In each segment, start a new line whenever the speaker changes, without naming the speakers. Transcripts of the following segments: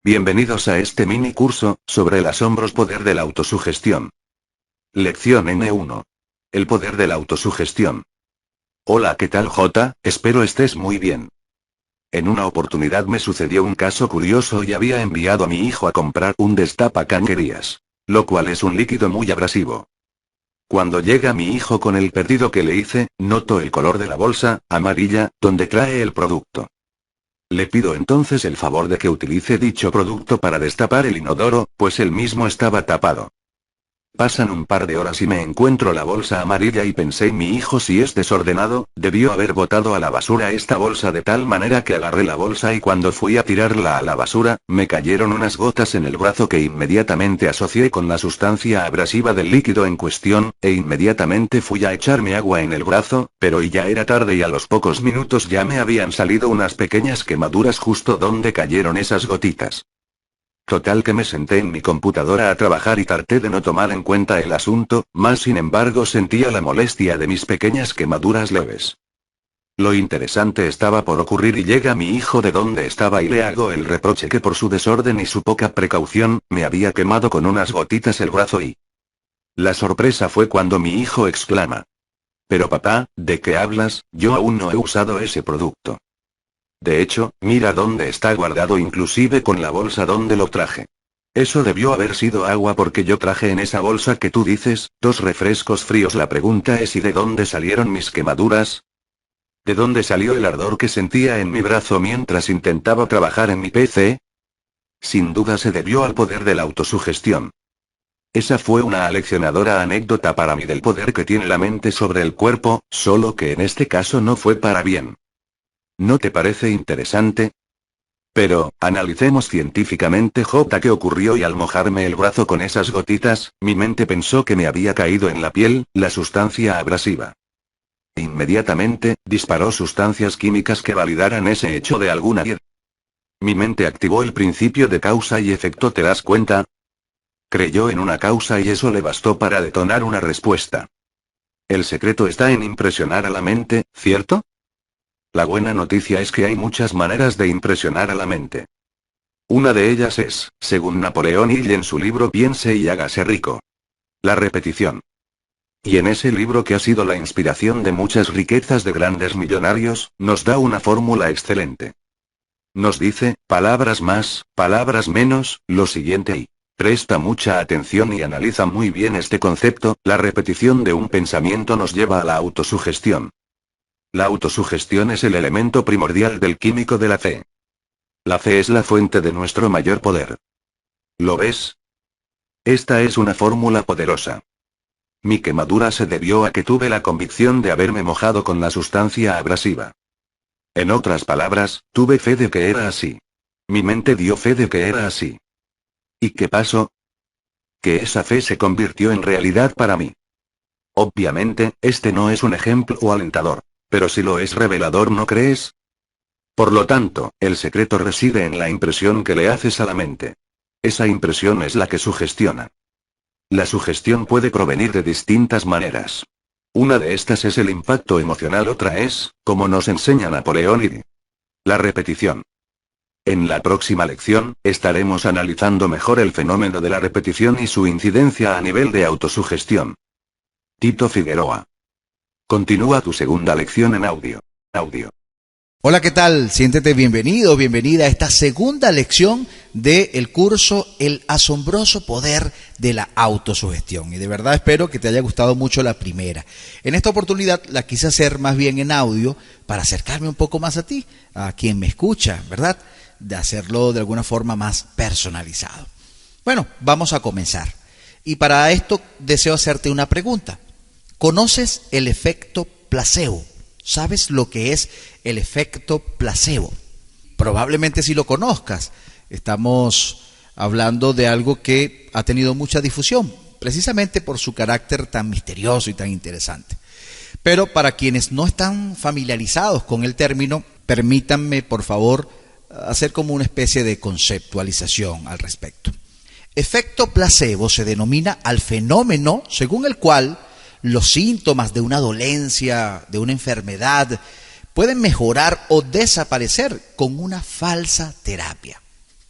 Bienvenidos a este mini curso, sobre el asombroso poder de la autosugestión. Lección N1. El poder de la autosugestión. Hola, ¿qué tal, J? Espero estés muy bien. En una oportunidad me sucedió un caso curioso y había enviado a mi hijo a comprar un destapacañerías, lo cual es un líquido muy abrasivo. Cuando llega mi hijo con el pedido que le hice, noto el color de la bolsa, amarilla, donde trae el producto. Le pido entonces el favor de que utilice dicho producto para destapar el inodoro, pues el mismo estaba tapado. Pasan un par de horas y me encuentro la bolsa amarilla y pensé, mi hijo, si es desordenado, debió haber botado a la basura esta bolsa, de tal manera que agarré la bolsa y cuando fui a tirarla a la basura, me cayeron unas gotas en el brazo que inmediatamente asocié con la sustancia abrasiva del líquido en cuestión, e inmediatamente fui a echarme agua en el brazo, pero ya era tarde y a los pocos minutos ya me habían salido unas pequeñas quemaduras justo donde cayeron esas gotitas. Total que me senté en mi computadora a trabajar y traté de no tomar en cuenta el asunto, mas sin embargo sentía la molestia de mis pequeñas quemaduras leves. Lo interesante estaba por ocurrir y llega mi hijo de donde estaba y le hago el reproche que por su desorden y su poca precaución, me había quemado con unas gotitas el brazo y... La sorpresa fue cuando mi hijo exclama: «Pero papá, ¿de qué hablas? Yo aún no he usado ese producto. De hecho, mira dónde está guardado, inclusive con la bolsa donde lo traje. Eso debió haber sido agua porque yo traje en esa bolsa que tú dices, 2 refrescos fríos». La pregunta es: ¿y de dónde salieron mis quemaduras? ¿De dónde salió el ardor que sentía en mi brazo mientras intentaba trabajar en mi PC? Sin duda se debió al poder de la autosugestión. Esa fue una aleccionadora anécdota para mí del poder que tiene la mente sobre el cuerpo, solo que en este caso no fue para bien. ¿No te parece interesante? Pero, analicemos científicamente qué ocurrió, y al mojarme el brazo con esas gotitas, mi mente pensó que me había caído en la piel, la sustancia abrasiva. Inmediatamente, disparó sustancias químicas que validaran ese hecho de alguna manera. Mi mente activó el principio de causa y efecto, ¿te das cuenta? Creyó en una causa y eso le bastó para detonar una respuesta. El secreto está en impresionar a la mente, ¿cierto? La buena noticia es que hay muchas maneras de impresionar a la mente. Una de ellas es, según Napoleón Hill en su libro Piense y hágase rico, la repetición. Y en ese libro, que ha sido la inspiración de muchas riquezas de grandes millonarios, nos da una fórmula excelente. Nos dice, palabras más, palabras menos, lo siguiente y... Presta mucha atención y analiza muy bien este concepto: la repetición de un pensamiento nos lleva a la autosugestión. La autosugestión es el elemento primordial del químico de la fe. La fe es la fuente de nuestro mayor poder. ¿Lo ves? Esta es una fórmula poderosa. Mi quemadura se debió a que tuve la convicción de haberme mojado con la sustancia abrasiva. En otras palabras, tuve fe de que era así. Mi mente dio fe de que era así. ¿Y qué pasó? Que esa fe se convirtió en realidad para mí. Obviamente, este no es un ejemplo alentador. Pero si lo es revelador, ¿no crees? Por lo tanto, el secreto reside en la impresión que le haces a la mente. Esa impresión es la que sugestiona. La sugestión puede provenir de distintas maneras. Una de estas es el impacto emocional, otra es, como nos enseña Napoleón Hill, la repetición. En la próxima lección, estaremos analizando mejor el fenómeno de la repetición y su incidencia a nivel de autosugestión. Tito Figueroa. Continúa tu segunda lección en audio.
Hola, ¿qué tal? Siéntete bienvenido, bienvenida a esta segunda lección del curso El asombroso poder de la autosugestión. Y de verdad espero que te haya gustado mucho la primera. En esta oportunidad la quise hacer más bien en audio para acercarme un poco más a ti, a quien me escucha, ¿verdad? De hacerlo de alguna forma más personalizado. Bueno, vamos a comenzar. Y para esto deseo hacerte una pregunta. ¿Conoces el efecto placebo? ¿Sabes lo que es el efecto placebo? Probablemente sí lo conozcas. Estamos hablando de algo que ha tenido mucha difusión, precisamente por su carácter tan misterioso y tan interesante. Pero para quienes no están familiarizados con el término, permítanme, por favor, hacer como una especie de conceptualización al respecto. Efecto placebo se denomina al fenómeno según el cual los síntomas de una dolencia, de una enfermedad, pueden mejorar o desaparecer con una falsa terapia.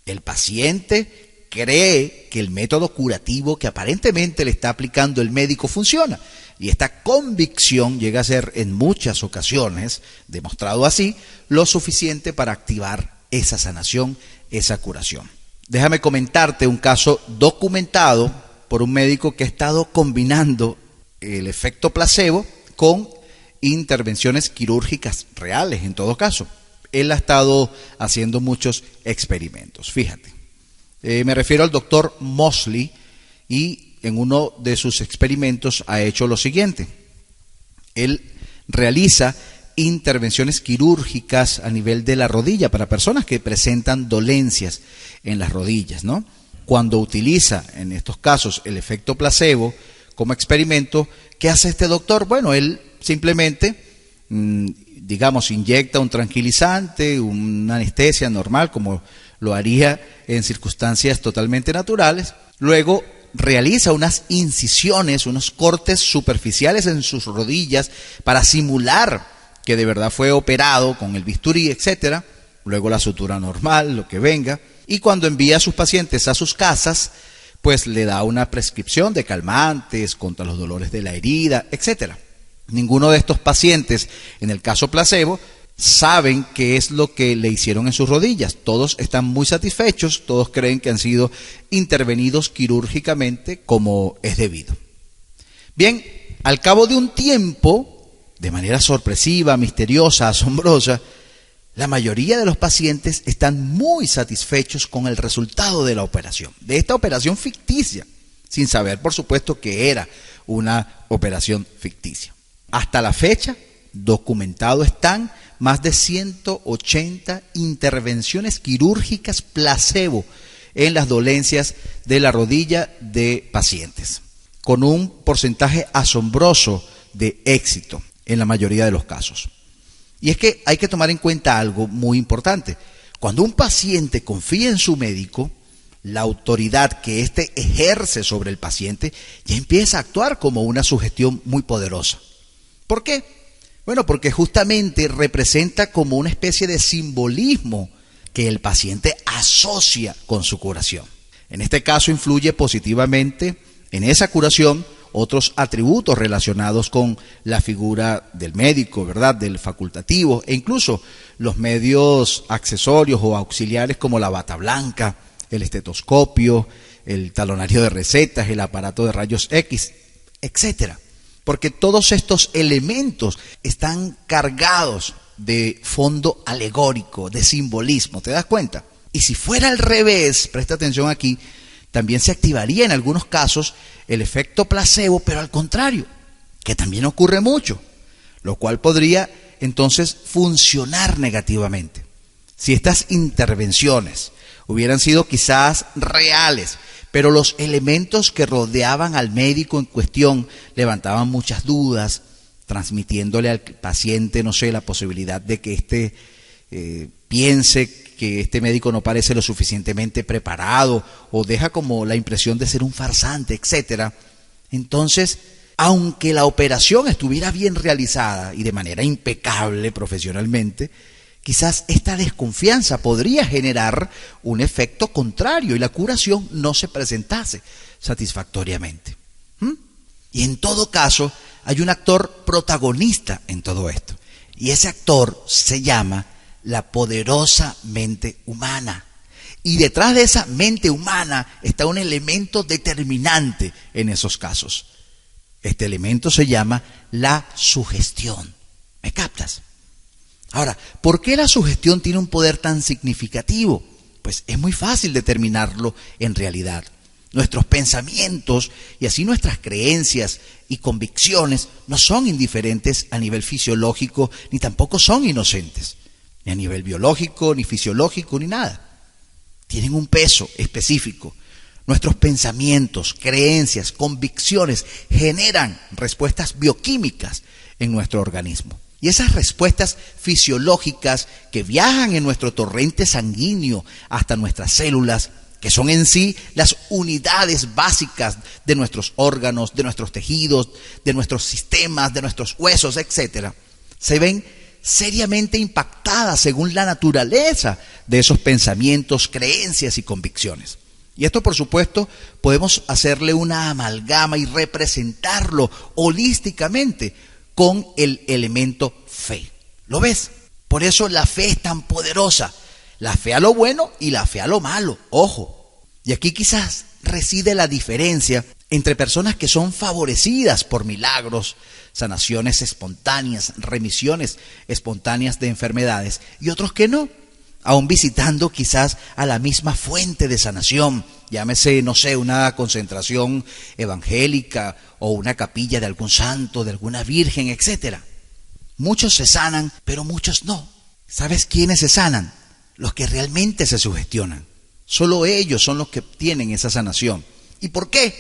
El paciente cree que el método curativo que aparentemente le está aplicando el médico funciona. Y esta convicción llega a ser en muchas ocasiones, demostrado así, lo suficiente para activar esa sanación, esa curación. Déjame comentarte un caso documentado por un médico que ha estado combinando el efecto placebo con intervenciones quirúrgicas reales, en todo caso. Él ha estado haciendo muchos experimentos. Fíjate, me refiero al doctor Mosley, y en uno de sus experimentos ha hecho lo siguiente. Él realiza intervenciones quirúrgicas a nivel de la rodilla para personas que presentan dolencias en las rodillas, ¿no? Cuando utiliza en estos casos el efecto placebo como experimento, ¿qué hace este doctor? Bueno, él simplemente, digamos, inyecta un tranquilizante, una anestesia normal, como lo haría en circunstancias totalmente naturales. Luego realiza unas incisiones, unos cortes superficiales en sus rodillas para simular que de verdad fue operado con el bisturí, etcétera. Luego la sutura normal, lo que venga. Y cuando envía a sus pacientes a sus casas, pues le da una prescripción de calmantes contra los dolores de la herida, etcétera. Ninguno de estos pacientes, en el caso placebo, saben qué es lo que le hicieron en sus rodillas. Todos están muy satisfechos, todos creen que han sido intervenidos quirúrgicamente como es debido. Bien, al cabo de un tiempo, de manera sorpresiva, misteriosa, asombrosa, la mayoría de los pacientes están muy satisfechos con el resultado de la operación, de esta operación ficticia, sin saber, por supuesto, que era una operación ficticia. Hasta la fecha, documentado están más de 180 intervenciones quirúrgicas placebo en las dolencias de la rodilla de pacientes, con un porcentaje asombroso de éxito en la mayoría de los casos. Y es que hay que tomar en cuenta algo muy importante. Cuando un paciente confía en su médico, la autoridad que éste ejerce sobre el paciente ya empieza a actuar como una sugestión muy poderosa. ¿Por qué? Bueno, porque justamente representa como una especie de simbolismo que el paciente asocia con su curación. En este caso influye positivamente en esa curación otros atributos relacionados con la figura del médico, ¿verdad?, del facultativo, e incluso los medios accesorios o auxiliares como la bata blanca, el estetoscopio, el talonario de recetas, el aparato de rayos X, etcétera. Porque todos estos elementos están cargados de fondo alegórico, de simbolismo, ¿te das cuenta? Y si fuera al revés, presta atención aquí, también se activaría en algunos casos el efecto placebo, pero al contrario, que también ocurre mucho, lo cual podría entonces funcionar negativamente. Si estas intervenciones hubieran sido quizás reales, pero los elementos que rodeaban al médico en cuestión levantaban muchas dudas, transmitiéndole al paciente, no sé, la posibilidad de que éste piense que este médico no parece lo suficientemente preparado o deja como la impresión de ser un farsante, etcétera. Entonces, aunque la operación estuviera bien realizada y de manera impecable profesionalmente, quizás esta desconfianza podría generar un efecto contrario y la curación no se presentase satisfactoriamente. Y en todo caso, hay un actor protagonista en todo esto. Y ese actor se llama la poderosa mente humana. Y detrás de esa mente humana está un elemento determinante en esos casos. Este elemento se llama la sugestión. ¿Me captas? Ahora, ¿por qué la sugestión tiene un poder tan significativo? Pues es muy fácil determinarlo en realidad. Nuestros pensamientos y así nuestras creencias y convicciones no son indiferentes a nivel fisiológico, ni tampoco son inocentes, ni a nivel biológico, ni fisiológico, ni nada. Tienen un peso específico. Nuestros pensamientos, creencias, convicciones generan respuestas bioquímicas en nuestro organismo. Y esas respuestas fisiológicas que viajan en nuestro torrente sanguíneo hasta nuestras células, que son en sí las unidades básicas de nuestros órganos, de nuestros tejidos, de nuestros sistemas, de nuestros huesos, etcétera, se ven seriamente impactada según la naturaleza de esos pensamientos, creencias y convicciones. Y esto, por supuesto, podemos hacerle una amalgama y representarlo holísticamente con el elemento fe. ¿Lo ves? Por eso la fe es tan poderosa. La fe a lo bueno y la fe a lo malo. Ojo. Y aquí quizás reside la diferencia entre personas que son favorecidas por milagros, sanaciones espontáneas, remisiones espontáneas de enfermedades, y otros que no, aún visitando quizás a la misma fuente de sanación, llámese, no sé, una concentración evangélica o una capilla de algún santo, de alguna virgen, etcétera. Muchos se sanan, pero muchos no. ¿Sabes quiénes se sanan? Los que realmente se sugestionan. Solo ellos son los que tienen esa sanación. ¿Y por qué?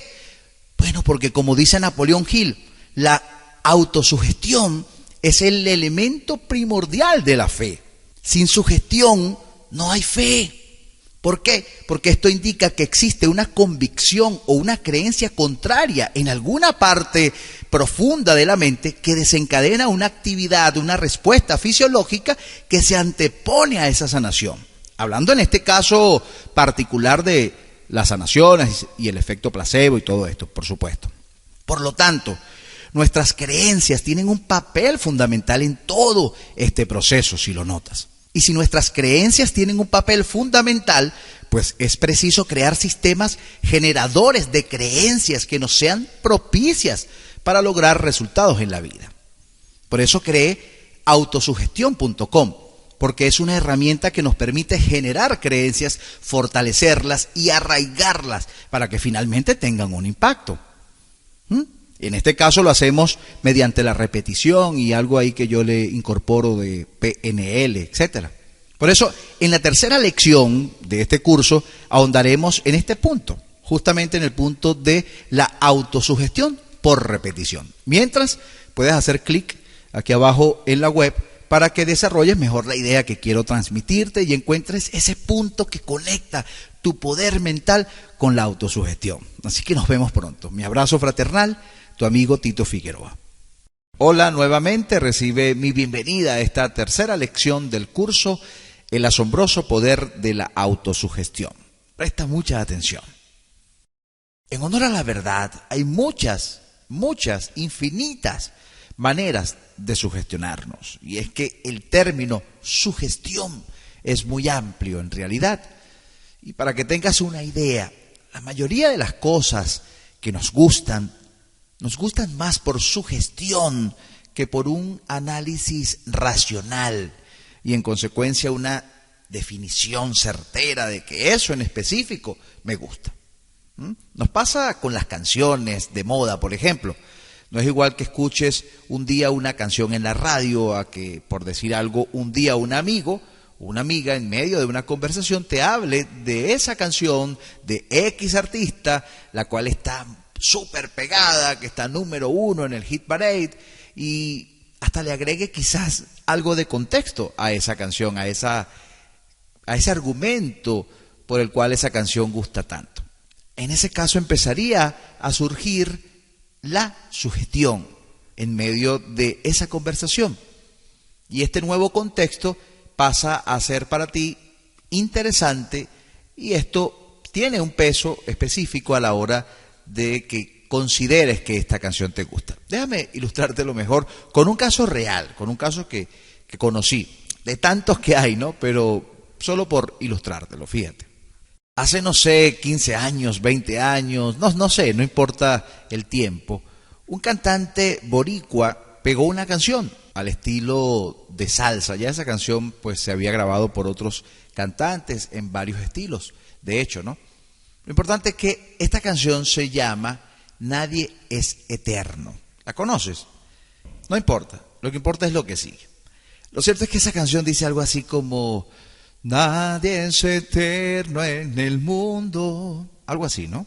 Bueno, porque como dice Napoleón Hill, la autosugestión es el elemento primordial de la fe. Sin sugestión no hay fe. ¿Por qué? Porque esto indica que existe una convicción o una creencia contraria en alguna parte profunda de la mente que desencadena una actividad, una respuesta fisiológica que se antepone a esa sanación. Hablando en este caso particular de las sanaciones y el efecto placebo y todo esto, por supuesto. Por lo tanto, nuestras creencias tienen un papel fundamental en todo este proceso, si lo notas. Y si nuestras creencias tienen un papel fundamental, pues es preciso crear sistemas generadores de creencias que nos sean propicias para lograr resultados en la vida. Por eso creé autosugestión.com, porque es una herramienta que nos permite generar creencias, fortalecerlas y arraigarlas para que finalmente tengan un impacto. En este caso lo hacemos mediante la repetición y algo ahí que yo le incorporo de PNL, etcétera. Por eso, en la tercera lección de este curso ahondaremos en este punto, justamente en el punto de la autosugestión por repetición. Mientras, puedes hacer clic aquí abajo en la web para que desarrolles mejor la idea que quiero transmitirte y encuentres ese punto que conecta tu poder mental con la autosugestión. Así que nos vemos pronto. Mi abrazo fraternal, tu amigo Tito Figueroa. Hola, nuevamente recibe mi bienvenida a esta tercera lección del curso El asombroso poder de la autosugestión. Presta mucha atención. En honor a la verdad, hay muchas, infinitas maneras de sugestionarnos. Y es que el término sugestión es muy amplio en realidad. Y para que tengas una idea, la mayoría de las cosas que nos gustan más por sugestión que por un análisis racional y en consecuencia una definición certera de que eso en específico me gusta. Nos pasa con las canciones de moda, por ejemplo. No es igual que escuches un día una canción en la radio a que, por decir algo, un día un amigo o una amiga en medio de una conversación te hable de esa canción de X artista, la cual está súper pegada, que está número 1 en el hit parade, y hasta le agregue quizás algo de contexto a esa canción, a ese argumento por el cual esa canción gusta tanto. En ese caso empezaría a surgir la sugestión en medio de esa conversación. Y este nuevo contexto pasa a ser para ti interesante y esto tiene un peso específico a la hora de que consideres que esta canción te gusta. Déjame ilustrártelo mejor con un caso real, con un caso que conocí, de tantos que hay, ¿no? Pero solo por ilustrártelo, fíjate. Hace, no sé, 15 años, 20 años, no sé, no importa el tiempo, un cantante boricua pegó una canción al estilo de salsa. Ya esa canción pues se había grabado por otros cantantes en varios estilos, de hecho, ¿no? Lo importante es que esta canción se llama Nadie es eterno. ¿La conoces? No importa, lo que importa es lo que sigue. Lo cierto es que esa canción dice algo así como nadie es eterno en el mundo, algo así, ¿no?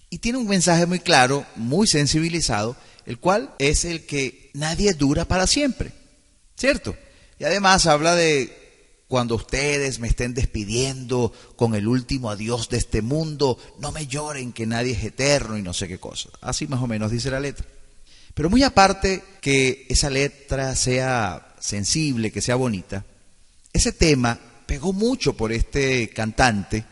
Y tiene un mensaje muy claro, muy sensibilizado, el cual es el que nadie dura para siempre, ¿cierto? Y además habla de cuando ustedes me estén despidiendo con el último adiós de este mundo, no me lloren que nadie es eterno y no sé qué cosa. Así más o menos dice la letra. Pero muy aparte que esa letra sea sensible, que sea bonita, ese tema pegó mucho por este cantante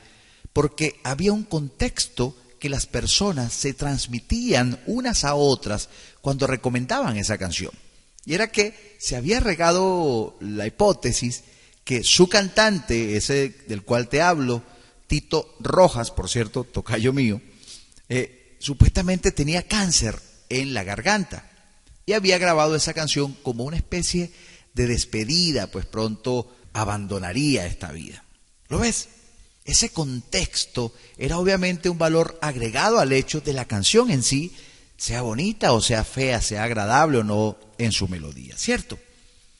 porque había un contexto que las personas se transmitían unas a otras cuando recomendaban esa canción. Y era que se había regado la hipótesis que su cantante, ese del cual te hablo, Tito Rojas, por cierto, tocayo mío, supuestamente tenía cáncer en la garganta y había grabado esa canción como una especie de despedida, pues pronto abandonaría esta vida. ¿Lo ves? Ese contexto era obviamente un valor agregado al hecho de la canción en sí, sea bonita o sea fea, sea agradable o no en su melodía, ¿cierto?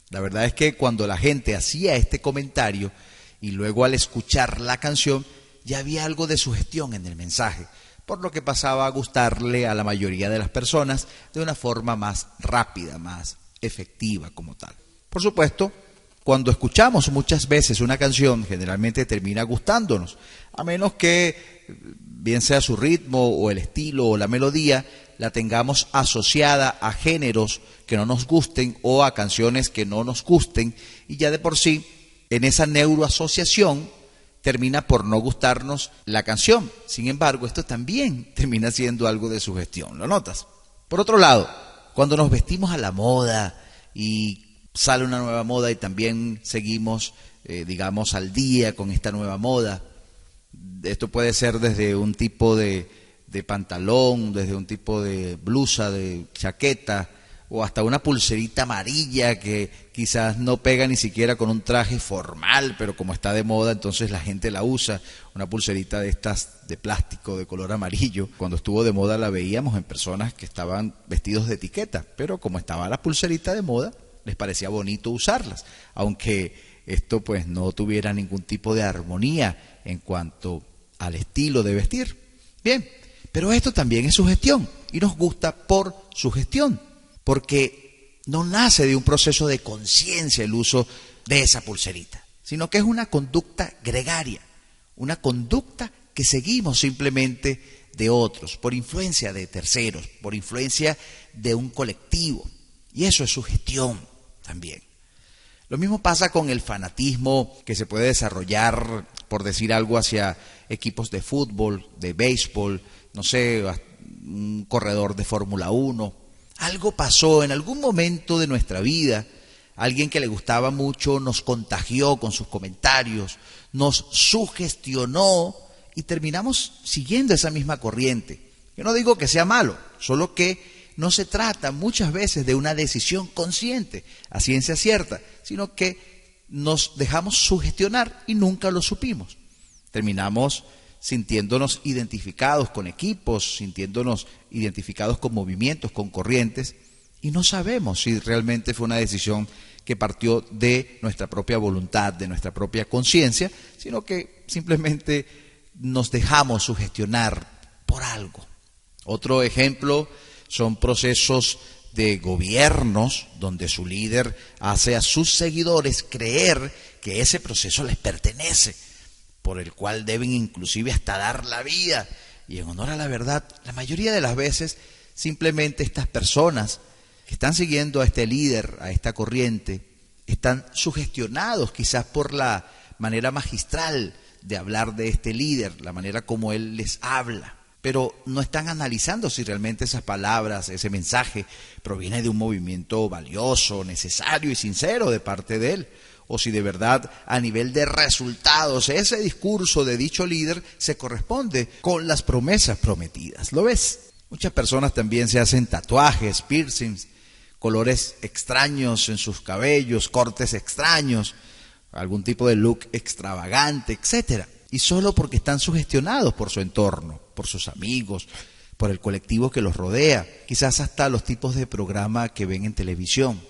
La verdad es que cuando la gente hacía este comentario y luego al escuchar la canción ya había algo de sugestión en el mensaje, por lo que pasaba a gustarle a la mayoría de las personas de una forma más rápida, más efectiva como tal. Por supuesto, cuando escuchamos muchas veces una canción, generalmente termina gustándonos, a menos que, bien sea su ritmo o el estilo o la melodía, la tengamos asociada a géneros que no nos gusten o a canciones que no nos gusten, y ya de por sí, en esa neuroasociación, termina por no gustarnos la canción. Sin embargo, esto también termina siendo algo de sugestión, ¿lo notas? Por otro lado, cuando nos vestimos a la moda y sale una nueva moda y también seguimos, digamos, al día con esta nueva moda. Esto puede ser desde un tipo de pantalón, desde un tipo de blusa, de chaqueta, o hasta una pulserita amarilla que quizás no pega ni siquiera con un traje formal, pero como está de moda, entonces la gente la usa. Una pulserita de estas de plástico de color amarillo. Cuando estuvo de moda la veíamos en personas que estaban vestidos de etiqueta, pero como estaba la pulserita de moda, les parecía bonito usarlas, aunque esto pues no tuviera ningún tipo de armonía en cuanto al estilo de vestir. Bien, pero esto también es sugestión y nos gusta por sugestión, porque no nace de un proceso de conciencia el uso de esa pulserita, sino que es una conducta gregaria, una conducta que seguimos simplemente de otros, por influencia de terceros, por influencia de un colectivo, y eso es sugestión también. Lo mismo pasa con el fanatismo que se puede desarrollar, por decir algo, hacia equipos de fútbol, de béisbol, no sé, un corredor de Fórmula 1. Algo pasó en algún momento de nuestra vida, alguien que le gustaba mucho nos contagió con sus comentarios, nos sugestionó y terminamos siguiendo esa misma corriente. Yo no digo que sea malo, solo que no se trata muchas veces de una decisión consciente, a ciencia cierta, sino que nos dejamos sugestionar y nunca lo supimos. Terminamos sintiéndonos identificados con equipos, sintiéndonos identificados con movimientos, con corrientes, y no sabemos si realmente fue una decisión que partió de nuestra propia voluntad, de nuestra propia conciencia, sino que simplemente nos dejamos sugestionar por algo. Otro ejemplo son procesos de gobiernos donde su líder hace a sus seguidores creer que ese proceso les pertenece, por el cual deben inclusive hasta dar la vida. Y en honor a la verdad, la mayoría de las veces simplemente estas personas que están siguiendo a este líder, a esta corriente, están sugestionados quizás por la manera magistral de hablar de este líder, la manera como él les habla. Pero no están analizando si realmente esas palabras, ese mensaje, proviene de un movimiento valioso, necesario y sincero de parte de él, o si de verdad a nivel de resultados ese discurso de dicho líder se corresponde con las promesas prometidas. ¿Lo ves? Muchas personas también se hacen tatuajes, piercings, colores extraños en sus cabellos, cortes extraños, algún tipo de look extravagante, etcétera. Y solo porque están sugestionados por su entorno, por sus amigos, por el colectivo que los rodea, quizás hasta los tipos de programa que ven en televisión.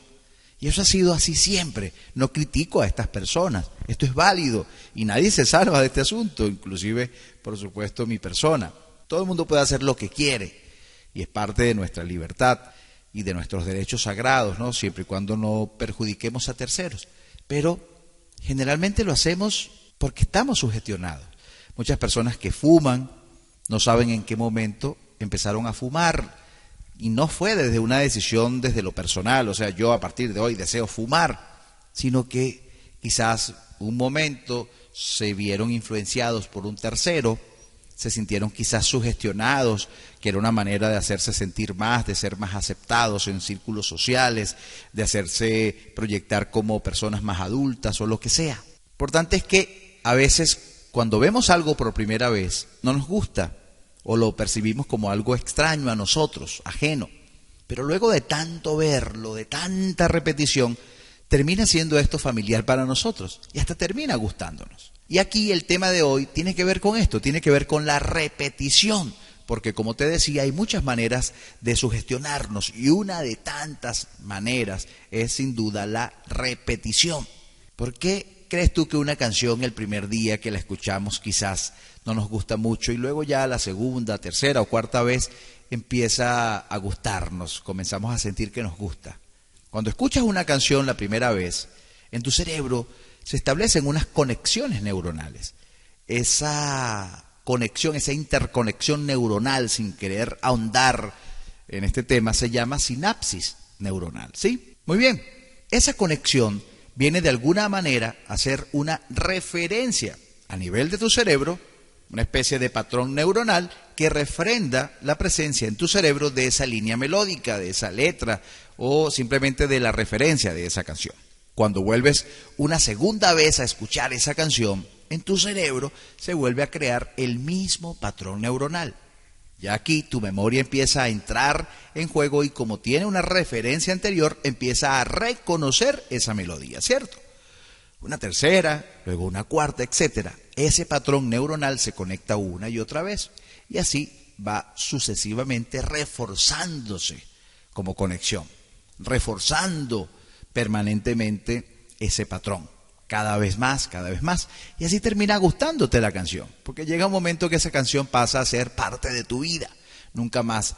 Y eso ha sido así siempre. No critico a estas personas, esto es válido y nadie se salva de este asunto, inclusive, por supuesto, mi persona. Todo el mundo puede hacer lo que quiere y es parte de nuestra libertad y de nuestros derechos sagrados, ¿no? Siempre y cuando no perjudiquemos a terceros. Pero generalmente lo hacemos porque estamos sugestionados. Muchas personas que fuman no saben en qué momento empezaron a fumar Y no fue desde una decisión desde lo personal, o sea, yo a partir de hoy deseo fumar, sino que quizás un momento se vieron influenciados por un tercero, se sintieron quizás sugestionados, que era una manera de hacerse sentir más, de ser más aceptados en círculos sociales, de hacerse proyectar como personas más adultas o lo que sea. Lo importante es que a veces cuando vemos algo por primera vez no nos gusta o lo percibimos como algo extraño a nosotros, ajeno. Pero luego de tanto verlo, de tanta repetición, termina siendo esto familiar para nosotros y hasta termina gustándonos. Y aquí el tema de hoy tiene que ver con esto, tiene que ver con la repetición, porque como te decía, hay muchas maneras de sugestionarnos y una de tantas maneras es sin duda la repetición. ¿Por qué crees tú que una canción el primer día que la escuchamos quizás no nos gusta mucho y luego ya la segunda, tercera o cuarta vez empieza a gustarnos, comenzamos a sentir que nos gusta? Cuando escuchas una canción la primera vez, en tu cerebro se establecen unas conexiones neuronales. Esa conexión, esa interconexión neuronal, sin querer ahondar en este tema, se llama sinapsis neuronal, ¿sí? Muy bien, esa conexión viene de alguna manera a ser una referencia a nivel de tu cerebro, una especie de patrón neuronal que refrenda la presencia en tu cerebro de esa línea melódica, de esa letra o simplemente de la referencia de esa canción. Cuando vuelves una segunda vez a escuchar esa canción, en tu cerebro se vuelve a crear el mismo patrón neuronal. Ya aquí tu memoria empieza a entrar en juego y como tiene una referencia anterior, empieza a reconocer esa melodía, ¿cierto? Una tercera, luego una cuarta, etcétera. Ese patrón neuronal se conecta una y otra vez y así va sucesivamente reforzándose como conexión, reforzando permanentemente ese patrón, cada vez más, y así termina gustándote la canción, porque llega un momento que esa canción pasa a ser parte de tu vida, nunca más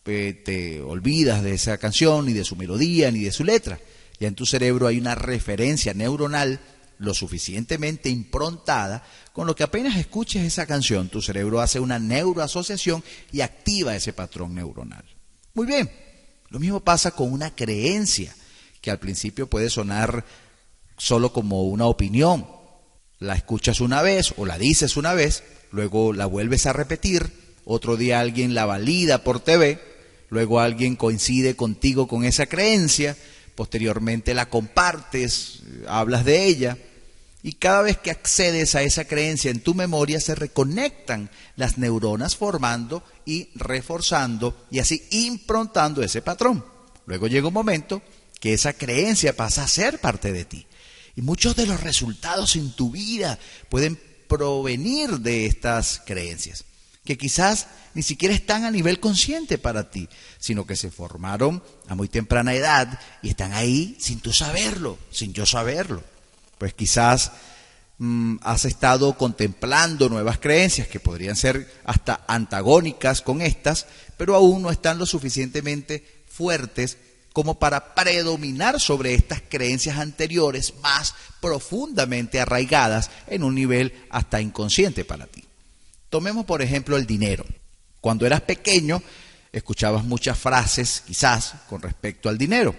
te olvidas de esa canción, ni de su melodía, ni de su letra, ya en tu cerebro hay una referencia neuronal lo suficientemente improntada, con lo que apenas escuches esa canción, tu cerebro hace una neuroasociación y activa ese patrón neuronal. Muy bien, lo mismo pasa con una creencia, que al principio puede sonar solo como una opinión. La escuchas una vez o la dices una vez, luego la vuelves a repetir, otro día alguien la valida por TV, luego alguien coincide contigo con esa creencia, posteriormente la compartes, hablas de ella, y cada vez que accedes a esa creencia en tu memoria se reconectan las neuronas formando y reforzando y así improntando ese patrón. Luego llega un momento que esa creencia pasa a ser parte de ti. Y muchos de los resultados en tu vida pueden provenir de estas creencias, que quizás ni siquiera están a nivel consciente para ti, sino que se formaron a muy temprana edad y están ahí sin tú saberlo, sin yo saberlo. Pues quizás has estado contemplando nuevas creencias que podrían ser hasta antagónicas con estas, pero aún no están lo suficientemente fuertes como para predominar sobre estas creencias anteriores más profundamente arraigadas en un nivel hasta inconsciente para ti. Tomemos por ejemplo el dinero. Cuando eras pequeño escuchabas muchas frases quizás con respecto al dinero,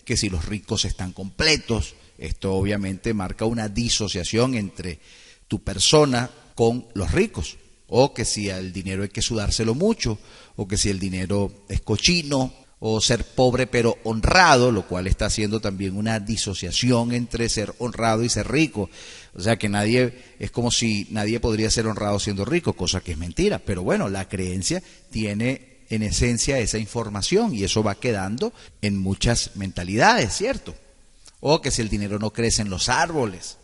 que si los ricos están completos, esto obviamente marca una disociación entre tu persona con los ricos, o que si al dinero hay que sudárselo mucho, o que si el dinero es cochino, o ser pobre pero honrado, lo cual está haciendo también una disociación entre ser honrado y ser rico. O sea que es como si nadie podría ser honrado siendo rico, cosa que es mentira. Pero bueno, la creencia tiene en esencia esa información y eso va quedando en muchas mentalidades, ¿cierto? O que si el dinero no crece en los árboles,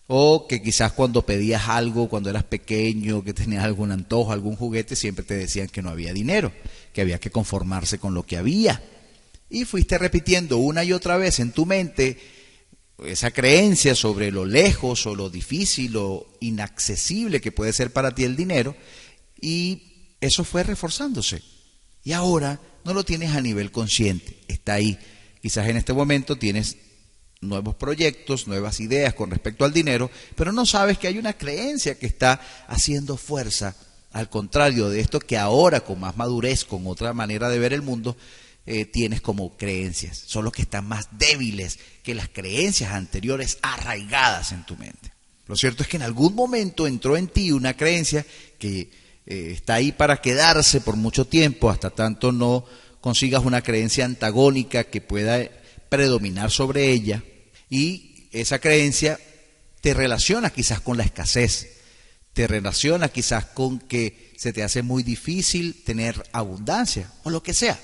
o que quizás cuando pedías algo, cuando eras pequeño, que tenías algún antojo, algún juguete, siempre te decían que no había dinero, que había que conformarse con lo que había. Y fuiste repitiendo una y otra vez en tu mente esa creencia sobre lo lejos o lo difícil o inaccesible que puede ser para ti el dinero, y eso fue reforzándose. Y ahora no lo tienes a nivel consciente, está ahí. Quizás en este momento tienes nuevos proyectos, nuevas ideas con respecto al dinero, pero no sabes que hay una creencia que está haciendo fuerza Al contrario de esto que ahora con más madurez, con otra manera de ver el mundo, tienes como creencias. Son los que están más débiles que las creencias anteriores arraigadas en tu mente. Lo cierto es que en algún momento entró en ti una creencia que está ahí para quedarse por mucho tiempo, hasta tanto no consigas una creencia antagónica que pueda predominar sobre ella, y esa creencia te relaciona quizás con la escasez, te relaciona quizás con que se te hace muy difícil tener abundancia, o lo que sea,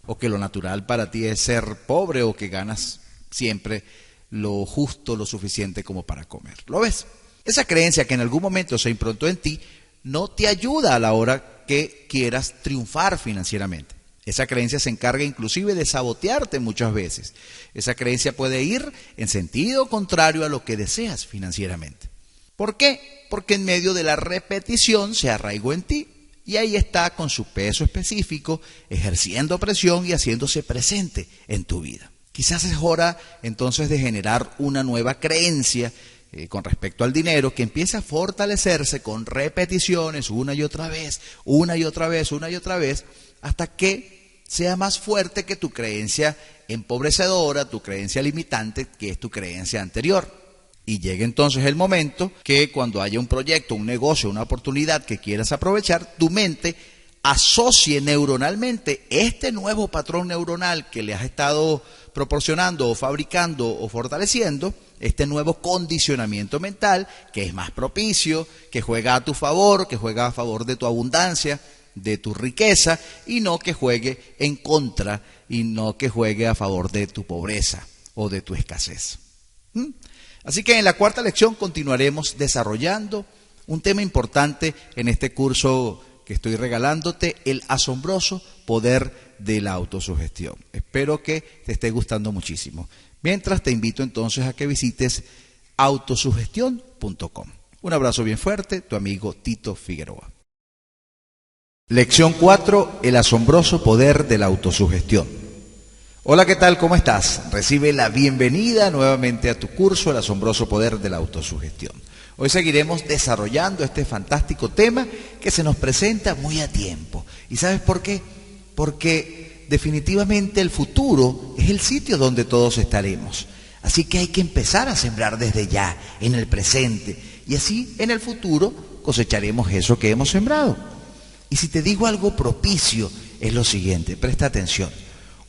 o que lo natural para ti es ser pobre, o que ganas siempre lo justo, lo suficiente como para comer. ¿Lo ves? Esa creencia que en algún momento se improntó en ti no te ayuda a la hora que quieras triunfar financieramente. Esa creencia se encarga inclusive de sabotearte muchas veces. Esa creencia puede ir en sentido contrario a lo que deseas financieramente. ¿Por qué? Porque en medio de la repetición se arraigó en ti y ahí está con su peso específico, ejerciendo presión y haciéndose presente en tu vida. Quizás es hora entonces de generar una nueva creencia con respecto al dinero que empiece a fortalecerse con repeticiones una y otra vez, una y otra vez, una y otra vez, hasta que sea más fuerte que tu creencia empobrecedora, tu creencia limitante, que es tu creencia anterior. Y llegue entonces el momento que cuando haya un proyecto, un negocio, una oportunidad que quieras aprovechar, tu mente asocie neuronalmente este nuevo patrón neuronal que le has estado proporcionando o fabricando o fortaleciendo, este nuevo condicionamiento mental que es más propicio, que juega a tu favor, que juega a favor de tu abundancia, de tu riqueza, y no que juegue en contra, y no que juegue a favor de tu pobreza o de tu escasez. Así que en la cuarta lección continuaremos desarrollando un tema importante en este curso que estoy regalándote, el asombroso poder de la autosugestión. Espero que te esté gustando muchísimo. Mientras, te invito entonces a que visites autosugestión.com. Un abrazo bien fuerte, tu amigo Tito Figueroa. Lección 4, el asombroso poder de la autosugestión. Hola, ¿qué tal? ¿Cómo estás? Recibe la bienvenida nuevamente a tu curso, el asombroso poder de la autosugestión. Hoy seguiremos desarrollando este fantástico tema que se nos presenta muy a tiempo. ¿Y sabes por qué? Porque definitivamente el futuro es el sitio donde todos estaremos. Así que hay que empezar a sembrar desde ya, en el presente. Y así en el futuro cosecharemos eso que hemos sembrado. Y si te digo algo propicio, es lo siguiente, presta atención.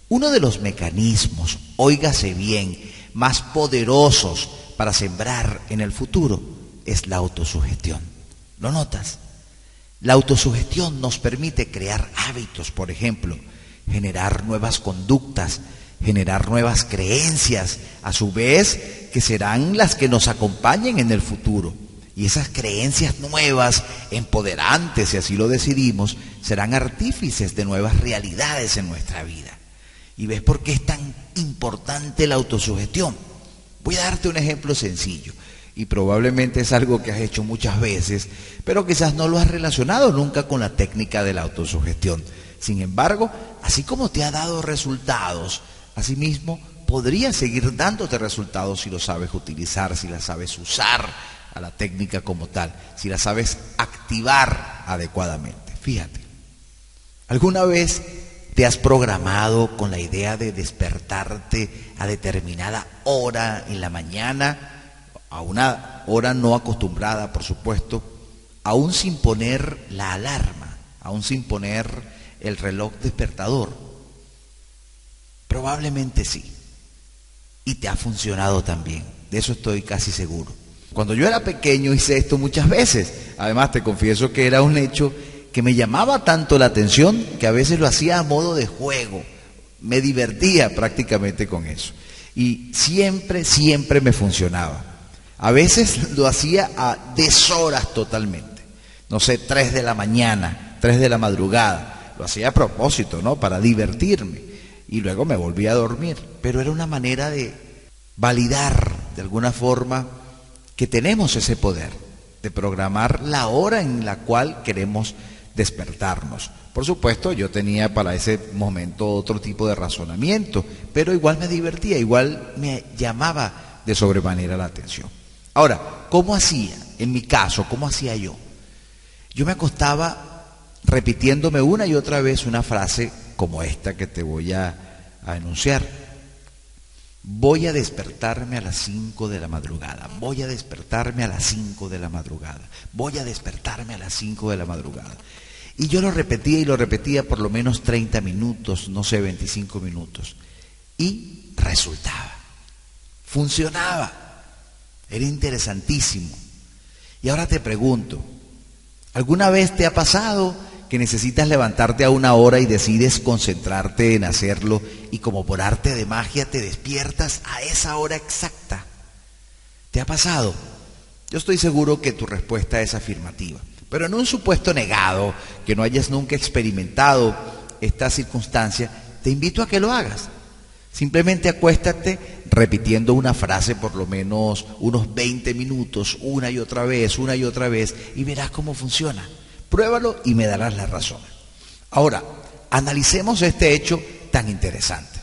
Uno de los mecanismos, óigase bien, más poderosos para sembrar en el futuro es la autosugestión. ¿Lo notas? La autosugestión nos permite crear hábitos, por ejemplo, generar nuevas conductas, generar nuevas creencias, a su vez que serán las que nos acompañen en el futuro. Y esas creencias nuevas, empoderantes, si así lo decidimos, serán artífices de nuevas realidades en nuestra vida. ¿Y ves por qué es tan importante la autosugestión? Voy a darte un ejemplo sencillo. Y probablemente es algo que has hecho muchas veces, pero quizás no lo has relacionado nunca con la técnica de la autosugestión. Sin embargo, así como te ha dado resultados, asimismo podría seguir dándote resultados si lo sabes utilizar, si la sabes usar a la técnica como tal, si la sabes activar adecuadamente. Fíjate, ¿alguna vez te has programado con la idea de despertarte a determinada hora en la mañana? A una hora no acostumbrada, por supuesto, aún sin poner la alarma, aún sin poner el reloj despertador. Probablemente sí. Y te ha funcionado también, de eso estoy casi seguro. Cuando yo era pequeño hice esto muchas veces. Además, te confieso que era un hecho que me llamaba tanto la atención que a veces lo hacía a modo de juego. Me divertía prácticamente con eso. Y siempre me funcionaba. A veces lo hacía a deshoras totalmente. No sé, 3 de la mañana, 3 de la madrugada. Lo hacía a propósito, ¿no? Para divertirme. Y luego me volvía a dormir. Pero era una manera de validar, de alguna forma, que tenemos ese poder de programar la hora en la cual queremos despertarnos. Por supuesto, yo tenía para ese momento otro tipo de razonamiento, pero igual me divertía, igual me llamaba de sobremanera la atención. Ahora, ¿cómo hacía? En mi caso, ¿cómo hacía yo? yo me acostaba repitiéndome una y otra vez una frase como esta que te voy a enunciar. Voy a despertarme a las 5 de la madrugada, voy a despertarme a las 5 de la madrugada, voy a despertarme a las 5 de la madrugada. Y yo lo repetía y lo repetía por lo menos 30 minutos, no sé, 25 minutos. Y resultaba, funcionaba, era interesantísimo. Y ahora te pregunto, ¿alguna vez te ha pasado que necesitas levantarte a una hora y decides concentrarte en hacerlo y como por arte de magia te despiertas a esa hora exacta? ¿Te ha pasado? Yo estoy seguro que tu respuesta es afirmativa. Pero en un supuesto negado, que no hayas nunca experimentado esta circunstancia, te invito a que lo hagas. Simplemente acuéstate repitiendo una frase por lo menos unos 20 minutos, una y otra vez, y verás cómo funciona. Pruébalo y me darás la razón. Ahora, analicemos este hecho tan interesante.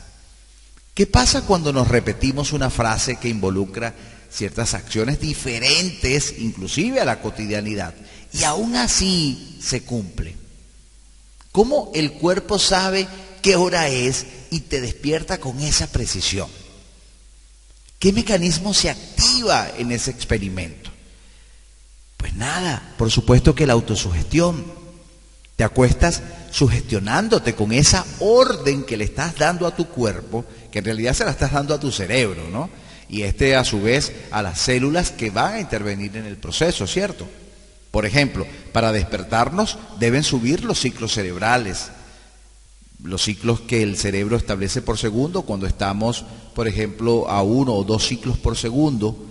¿Qué pasa cuando nos repetimos una frase que involucra ciertas acciones diferentes, inclusive a la cotidianidad, y aún así se cumple? ¿Cómo el cuerpo sabe qué hora es y te despierta con esa precisión? ¿Qué mecanismo se activa en ese experimento? Pues nada, por supuesto que la autosugestión. Te acuestas sugestionándote con esa orden que le estás dando a tu cuerpo, que en realidad se la estás dando a tu cerebro, ¿no? Y a su vez a las células que van a intervenir en el proceso, ¿cierto? Por ejemplo, para despertarnos deben subir los ciclos cerebrales, los ciclos que el cerebro establece por segundo. Cuando estamos, por ejemplo, a 1 o 2 ciclos por segundo,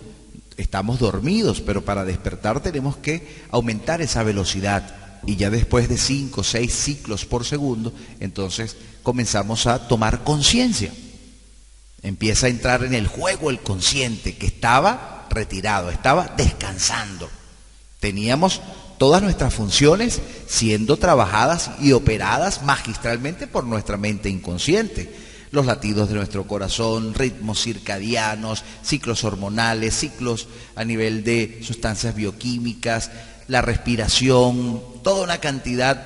estamos dormidos, pero para despertar tenemos que aumentar esa velocidad. Y ya después de 5 o 6 ciclos por segundo, entonces comenzamos a tomar conciencia. Empieza a entrar en el juego el consciente, que estaba retirado, estaba descansando. Teníamos todas nuestras funciones siendo trabajadas y operadas magistralmente por nuestra mente inconsciente. Los latidos de nuestro corazón, ritmos circadianos, ciclos hormonales, ciclos a nivel de sustancias bioquímicas, la respiración, toda una cantidad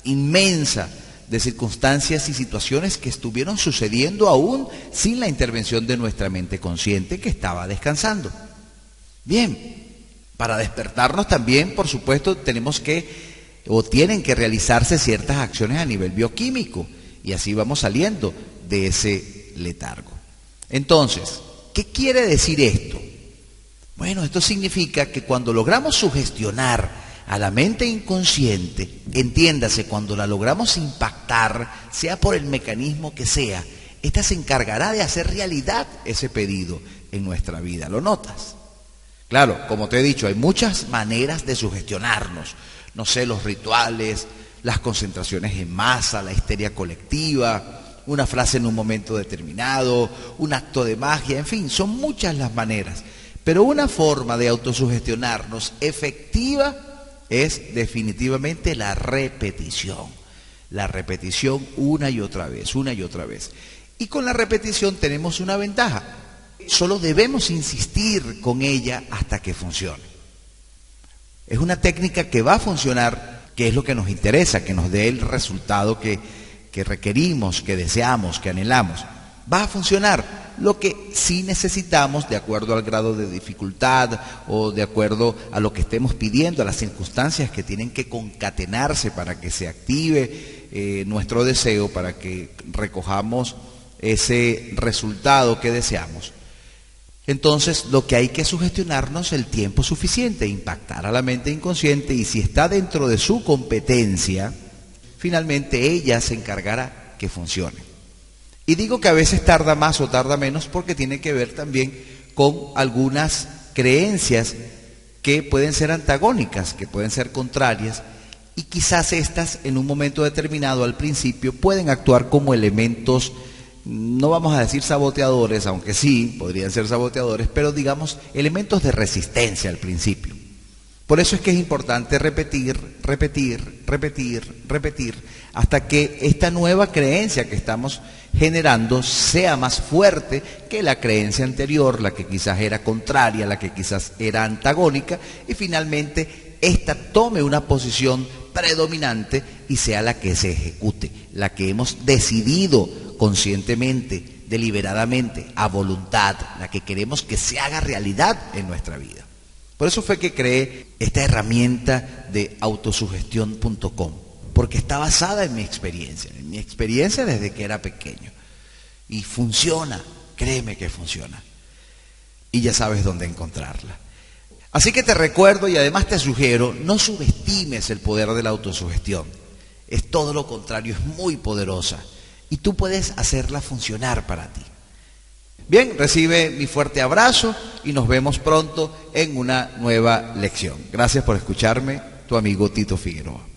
inmensa de circunstancias y situaciones que estuvieron sucediendo aún sin la intervención de nuestra mente consciente, que estaba descansando. Bien, para despertarnos también, por supuesto, tenemos que o tienen que realizarse ciertas acciones a nivel bioquímico, y así vamos saliendo de ese letargo. Entonces, ¿qué quiere decir esto? Bueno, esto significa que cuando logramos sugestionar a la mente inconsciente, entiéndase, cuando la logramos impactar, sea por el mecanismo que sea, ésta se encargará de hacer realidad ese pedido en nuestra vida. ¿Lo notas? Claro, como te he dicho, hay muchas maneras de sugestionarnos. No sé, los rituales, las concentraciones en masa, la histeria colectiva, una frase en un momento determinado, un acto de magia, en fin, son muchas las maneras. Pero una forma de autosugestionarnos efectiva es definitivamente la repetición. La repetición una y otra vez, una y otra vez. Y con la repetición tenemos una ventaja. Solo debemos insistir con ella hasta que funcione. Es una técnica que va a funcionar, que es lo que nos interesa, que nos dé el resultado que requerimos, que deseamos, que anhelamos. Va a funcionar. Lo que sí necesitamos, de acuerdo al grado de dificultad o de acuerdo a lo que estemos pidiendo, a las circunstancias que tienen que concatenarse para que se active nuestro deseo, para que recojamos ese resultado que deseamos. Entonces, lo que hay que sugestionarnos el tiempo suficiente, impactar a la mente inconsciente, y si está dentro de su competencia, finalmente ella se encargará que funcione. Y digo que a veces tarda más o tarda menos porque tiene que ver también con algunas creencias que pueden ser antagónicas, que pueden ser contrarias, y quizás estas en un momento determinado al principio pueden actuar como elementos, no vamos a decir saboteadores, aunque sí, podrían ser saboteadores, pero digamos elementos de resistencia al principio. Por eso es que es importante repetir, hasta que esta nueva creencia que estamos generando sea más fuerte que la creencia anterior, la que quizás era contraria, la que quizás era antagónica, y finalmente esta tome una posición predominante y sea la que se ejecute, la que hemos decidido conscientemente, deliberadamente, a voluntad, la que queremos que se haga realidad en nuestra vida. Por eso fue que creé esta herramienta de autosugestión.com, porque está basada en mi experiencia desde que era pequeño. Y funciona, créeme que funciona. Y ya sabes dónde encontrarla. Así que te recuerdo y además te sugiero, no subestimes el poder de la autosugestión. Es todo lo contrario, es muy poderosa. Y tú puedes hacerla funcionar para ti. Bien, recibe mi fuerte abrazo y nos vemos pronto en una nueva lección. Gracias por escucharme, tu amigo Tito Figueroa.